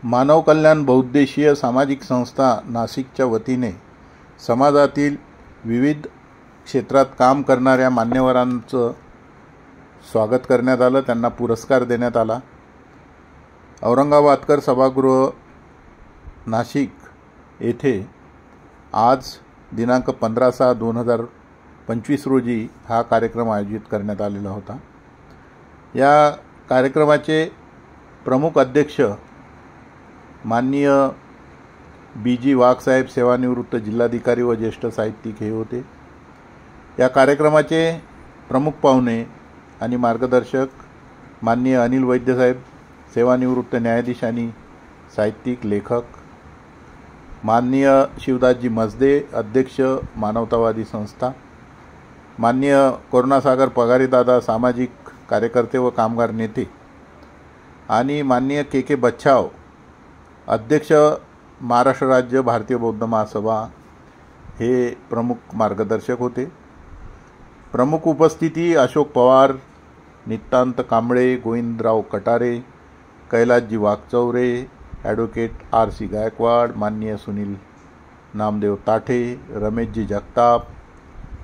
मानव कल्याण बहुउद्देशीय सामाजिक संस्था नाशिकच्या वतीने समाजातील विविध क्षेत्रात काम करणाऱ्या मान्यवरांचं स्वागत करण्यात आलं. त्यांना पुरस्कार देण्यात आला. औरंगाबादकर सभागृह नाशिक येथे आज दिनांक 15/6/2025 रोजी हा कार्यक्रम आयोजित करण्यात आलेला होता. या कार्यक्रमाचे प्रमुख अध्यक्ष माननीय BG वाघ साहेब, सेवानिवृत्त जिल्हाधिकारी व ज्येष्ठ साहित्यिक हे होते. या कार्यक्रमाचे प्रमुख पाहुणे आणि मार्गदर्शक माननीय अनिल वैद्य साहेब, सेवानिवृत्त न्यायाधीश आणि साहित्यिक लेखक. माननीय शिवदासजी मसदे, अध्यक्ष मानवतावादी संस्था. माननीय करुणासागर पगारे दादा, सामाजिक कार्यकर्ते व कामगार नेते. आणि माननीय KK बच्छाव, अध्यक्ष महाराष्ट्र राज्य भारतीय बौद्ध महासभा हे प्रमुख मार्गदर्शक होते. प्रमुख उपस्थिती अशोक पवार, नित्तांत कांबळे, गोविंदराव कटारे, कैलासजी वाघचौरे, ॲडव्होकेट RC गायकवाड, माननीय सुनील नामदेव ताठे, रमेशजी जगताप,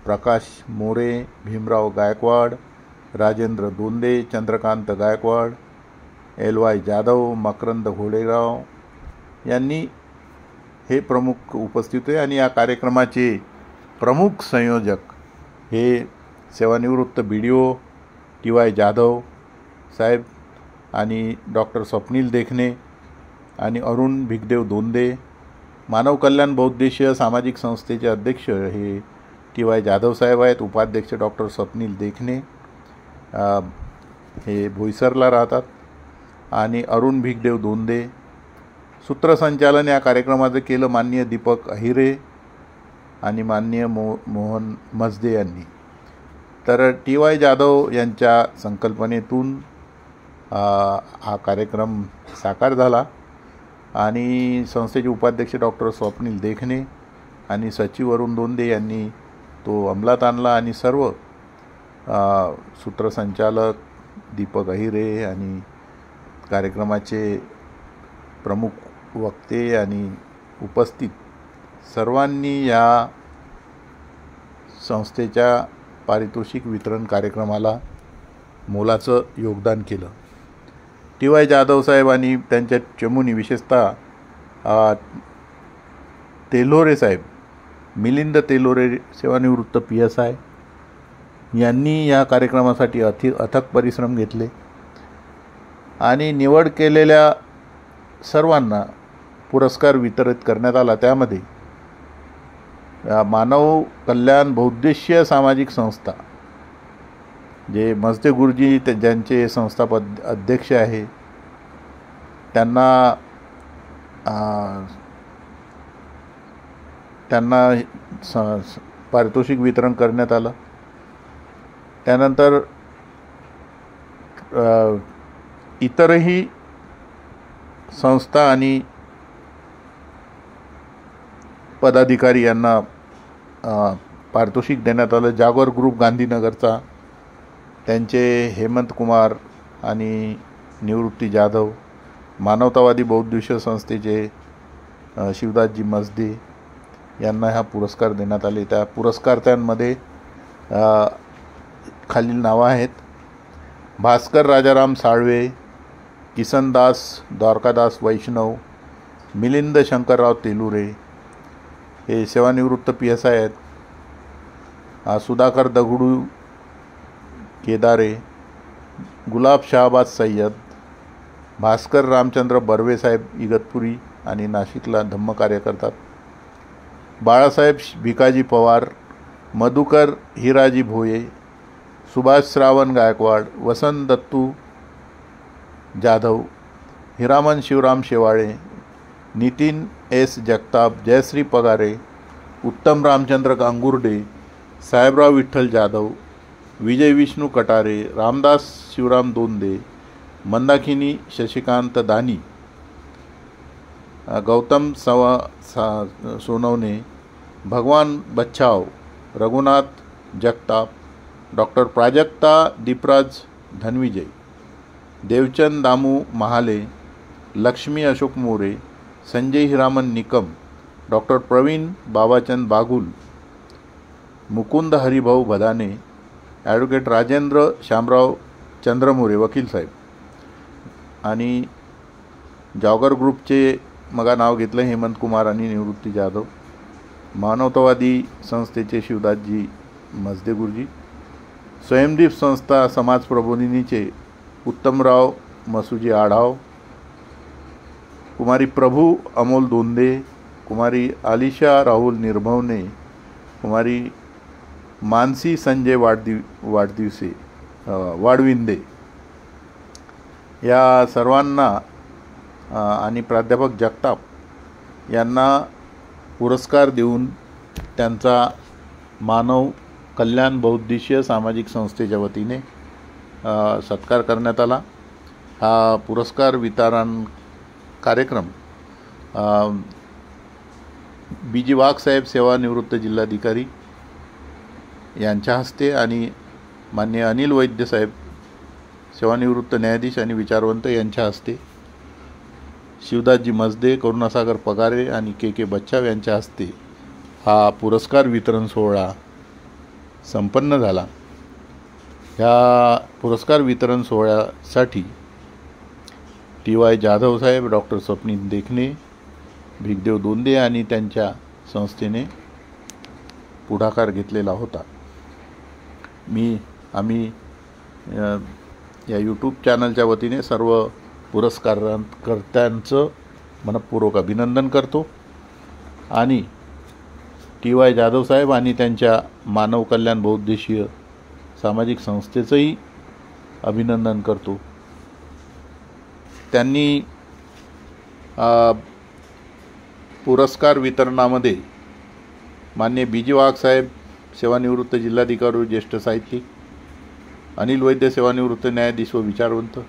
प्रकाश मोरे, भीमराव गायकवाड, राजेंद्र दोंदे, चंद्रकांत गायकवाड, LY जाधव, मकरंद घोडेराव यांनी हे प्रमुख उपस्थित होते. आणि या कार्यक्रमाचे प्रमुख संयोजक हे सेवानिवृत्त BDO TY जाधव साहेब आणि डॉक्टर स्वप्नील देखणे आणि अरुण भिगदेव दोंदे. मानव कल्याण बहुउद्देशीय सामाजिक संस्थेचे अध्यक्ष हे TY जाधव साहेब आहेत. उपाध्यक्ष डॉक्टर स्वप्नील देखणे हे बोईसरला राहतात आणि अरुण भिगदेव दोंदे. सूत्रसंचालन या कार्यक्रमाचं केलं माननीय दीपक अहिरे आणि माननीय मोहन मसदे यांनी. तर TY जाधव यांच्या संकल्पनेतून हा कार्यक्रम साकार झाला आणि संस्थेचे उपाध्यक्ष डॉक्टर स्वप्नील देखणे आणि सचिव अरुण दोंदे यांनी तो अंमलात आणला. आणि सर्व सूत्रसंचालक दीपक अहिरे आणि कार्यक्रमाचे प्रमुख वक्ते आणि उपस्थित सर्वांनी या संस्थेच्या पारितोषिक वितरण कार्यक्रमाला मोलाचं योगदान केलं. TY जाधव साहेब आणि त्यांच्या चमूनी, विशेषतः तेल्होरे साहेब, मिलिंद तेल्होरे, सेवानिवृत्त PSI यांनी या कार्यक्रमासाठी अथक परिश्रम घेतले आणि निवड केलेल्या सर्वांना पुरस्कार वितरित करण्यात आला. त्यामध्ये मानव कल्याण बहुउद्देशीय सामाजिक संस्था जे मसदे गुरुजी ज्यांचे संस्थापक अध्यक्ष आहे त्यांना पारितोषिक वितरण करण्यात आलं. त्यानंतर इतरही संस्था आणि पदाधिकारी यांना पारितोषिक देण्यात आलं. जागोर ग्रुप गांधीनगरचा त्यांचे हेमंत कुमार आणि निवृत्ती जाधव, मानवतावादी बहुउद्देशीय संस्थेचे शिवदासजी मसदे यांना हा पुरस्कार देण्यात आले. त्या पुरस्कारांमध्ये खालील नावं आहेत: भास्कर राजाराम साळवे, किसनदास द्वारकादास वैष्णव, मिलिंद शंकरराव तेलुरे हे सेवानिवृत्त PSI आहेत. सुधाकर दगडू केदारे, गुलाब शहाबाज सय्यद, भास्कर रामचंद्र बर्वे साहेब इगतपुरी आणि नाशिकला धम्मकार्य करतात. बाळासाहेब भिकाजी पवार, मधुकर हिराजी भोये, सुभाष श्रावण गायकवाड, वसंत दत्तू जाधव, हिरामन शिवराम शेवाळे, नितीन S जगताप, जयश्री पगारे, उत्तम रामचंद्र गांगुर्डे, साहेबराव विठ्ठल जाधव, विजय विष्णू कटारे, रामदास शिवराम दोंदे, मंदाकिनी शशिकांत दानी, Gautam Sonawane, Bhagwan Bachhav, Raghunath Jagtap, doctor Prajakta Deepraj Dhanvijay, Devchand Damu Mahale, Lakshmi Ashok More, Sanjay Hiraman Nikam, doctor Pravin Babachand Bagul, Mukund Haribhau Bhadane, advocate Rajendra Shamrao Chandramore वकील साहेब, आणि जॉगर ग्रुपचे मगा नाव घेतलं हेमंत कुमार आणि निवृत्ती जाधव, मानवतावादी संस्थेचे शिवदासजी मजदे गुरुजी, स्वयंदीप संस्था समाज प्रबोधिनीचे उत्तमराव मसुजी आढाव, कुमारी प्रभू अमोल दोंदे, कुमारी आलिशा राहुल निर्भवने, कुमारी मानसी संजय वाडविंदे या सर्वांना आणि प्राध्यापक जगताप यांना पुरस्कार देऊन त्यांचा मानव कल्याण बहुउद्देशीय सामाजिक संस्थेच्या वतीने सत्कार करण्यात आला। हा पुरस्कार वितरण कार्यक्रम BG वाघ साहेब सेवानिवृत्त जिल्हाधिकारी यांच्या हस्ते आणि माननीय अनिल वैद्य साहेब सेवानिवृत्त न्यायाधीश आणि विचारवंत यांच्या हस्ते, शिवदासजी मजदे, करुणासागर पगारे आणि KK बच्चाव यांच्या हस्ते हा पुरस्कार वितरण सोहळा संपन्न झाला। ह्या पुरस्कार वितरण सोहळ्यासाठी TY जाधव साहेब, डॉक्टर स्वप्नील देखणे, भिगदेव दोंदे आणि त्यांच्या संस्थेने पुढाकार घेतलेला होता। आम्ही या यूट्यूब चॅनलच्या वतीने सर्व पुरस्कारकर्त्यांचं मनपूर्वक अभिनंदन करतो आणि TY जाधव साहेब आणि त्यांच्या मानव कल्याण बहुउद्देशीय सामाजिक संस्थेचंही अभिनंदन करतो। त्यांनी पुरस्कार वितरणामध्ये माननीय BG वाघ साहेब सेवानिवृत्त जिल्हाधिकारी ज्येष्ठ साहित्यिक, अनिल वैद्य सेवानिवृत्त न्यायाधीश व विचारवंत,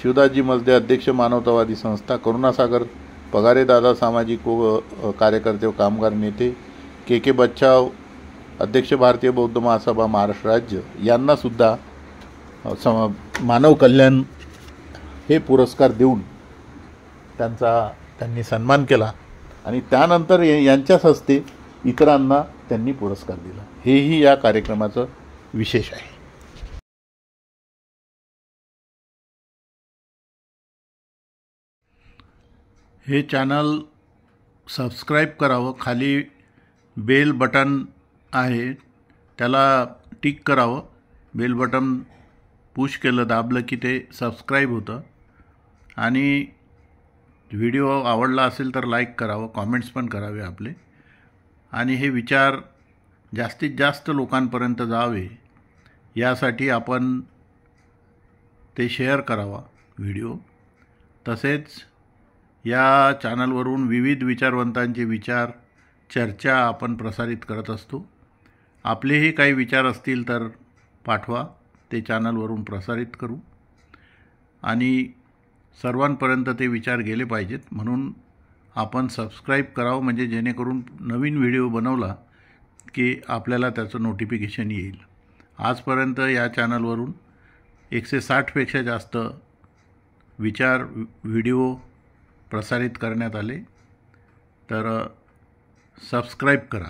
शिवदासजी मजदे अध्यक्ष मानवतावादी संस्था, करुणासागर पगारे दादा सामाजिक व कार्यकर्ते व कामगार नेते, KK बच्चाव अध्यक्ष भारतीय बौद्ध महासभा महाराष्ट्र राज्य यांनासुद्धा मानव कल्याण हे पुरस्कार देऊन त्यांनी सन्मान केला आणि त्यानंतर यांच्याच हस्ते इतरांना त्यांनी पुरस्कार दिला। हेही या कार्यक्रमाचं विशेष आहे। हे चॅनल सबस्क्राईब करावं, खाली बेल बटन आहे त्याला टिक करावं, बेल बटन पुश केलं दाबलं की ते सबस्क्राईब होतं, आणि व्हिडिओ आवडला असेल तर लाईक करावं, कॉमेंट्स पण करावे आपले, आणि हे विचार जास्तीत जास्त लोकांपर्यंत जावे यासाठी आपण ते शेअर करावा व्हिडिओ। तसेच या चॅनलवरून विविध विचारवंतांचे विचार, चर्चा आपण प्रसारित करत असतो। आपलेही काही विचार असतील तर पाठवा, ते चॅनलवरून प्रसारित करू आणि सर्वांपर्यंत ते विचार गेले पाहिजेत, म्हणून आपण सबस्क्राईब करावं, म्हणजे जेणेकरून नवीन व्हिडिओ बनवला की आपल्याला त्याचं नोटिफिकेशन येईल। आजपर्यंत या चॅनलवरून 160पेक्षा जास्त व्हिडिओ प्रसारित करण्यात आले, तर सबस्क्राईब करा।